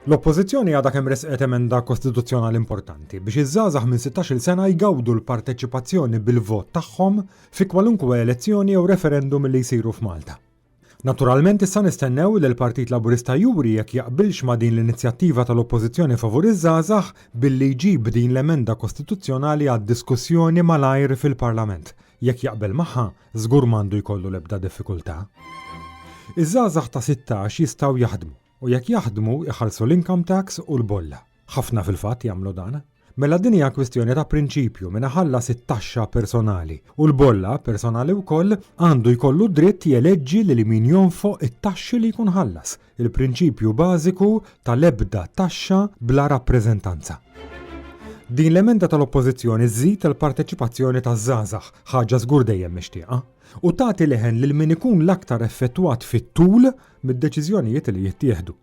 L-oppożizzjoni għadha kemm resqet emenda kostituzzjonali importanti biex iż-żgħażagħ minn 16-il sena jgawdu l-parteċipazzjoni bil-vot tagħhom fi kwalunkwe elezzjoni jew referendum li jsiru f'Malta. Naturalment issa nistennew li l-Partit Laburista juri jekk jaqbilx ma' din l-inizjattiva tal-oppożizzjoni favur iż-żgħażagħ billi jġib din l-emenda kostituzzjonali għad-diskussjoni malajr fil-Parlament. Jekk jaqbel magħha, żgur m'għandu jkollu l-ebda diffikultà. Iż-żgħażagħ ta' 16 jistgħu jaħdmu u jekk jaħdmu iħallsu l-income tax u l-bolla. Ħafna fil-fatt jagħmlu dan. Mela din hija kwistjoni ta' prinċipju minn ħallas it-taxxa personali u l-bolla personali wkoll għandu jkollu dritt jeleġġi lil min jonfoq it-taxxi li jkun ħallas, il-prinċipju bażiku tal-ebda taxxa bla rappreżentanza. Din l-emenda tal-oppożizzjoni żżid il-parteċipazzjoni taż-żgħażagħ, ħaġa żgur dejjem mixtieqa, u tagħti leħen lil min ikun l-aktar effettwat fit-tul mid-deċiżjonijiet li jittieħdu.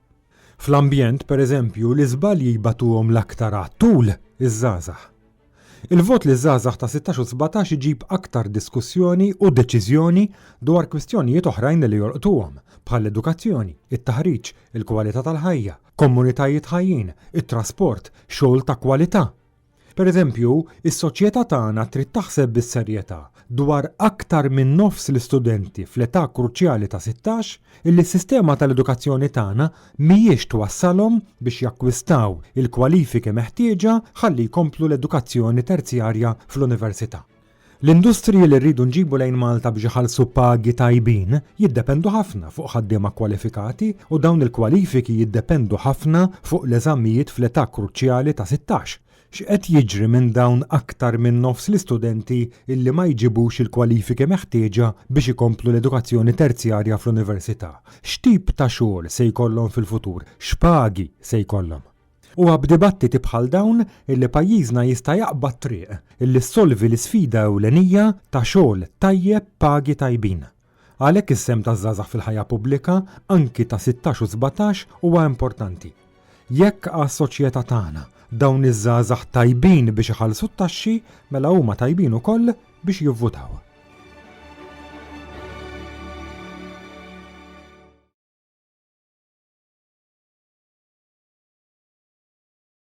Fl-ambjent, pereżempju, l-iżbalji jibatuhom l-aktar għat-tul iż-żgħażagħ. Il-vot li żgħażagħ ta' 16 u 17 iġib aktar diskussjoni u deċiżjoni dwar kwistjonijiet oħrajn li jorqtuhom, bħall-edukazzjoni, it-taħriġ, il-kwalità tal-ħajja, komunitajiet ħajjin, it-trasport, xogħol ta' kwalità. Pereżempju, is-soċjetà tagħna trid taħseb bis-serjetà dwar aktar minn nofs l-istudenti fl-età kruċjali ta' 16 illi s-sistema tal-edukazzjoni tagħna mhijiex twassalhom biex jakkwistaw il-kwalifiki meħtieġa ħalli jkomplu l-edukazzjoni terzjarja fl-università. L-industriji li rridu nġibu lejn Malta biex iħallsu pagi tajbin jiddependu ħafna fuq ħaddiema kwalifikati u dawn il-kwalifiki jiddependu ħafna fuq l-eżamijiet fl-età kruċjali ta' 16. X'qed jiġri minn dawn aktar minn nofs l-istudenti illi ma jġibux il-kwalifiki meħtieġa biex ikomplu l-edukazzjoni terzjarja fl-università? X'tip ta' xogħol se jkollhom fil-futur? X'pagi se jkollhom? U b'dibattiti bħal dawn illi pajjiżna jista' jaqbad triq illi ssolvi l-isfida ewlenija ta' xogħol tajjeb pagi tajbin. Għalhekk is-sem taż-żgħażagħ fil-ħajja pubblika anki ta' 16 u 17 huwa importanti. Jekk għas-soċjetà tagħna dawn iż-żgħażagħ tajbin biex iħallsu t-taxxi, mela huma tajbin ukoll biex jivvutaw.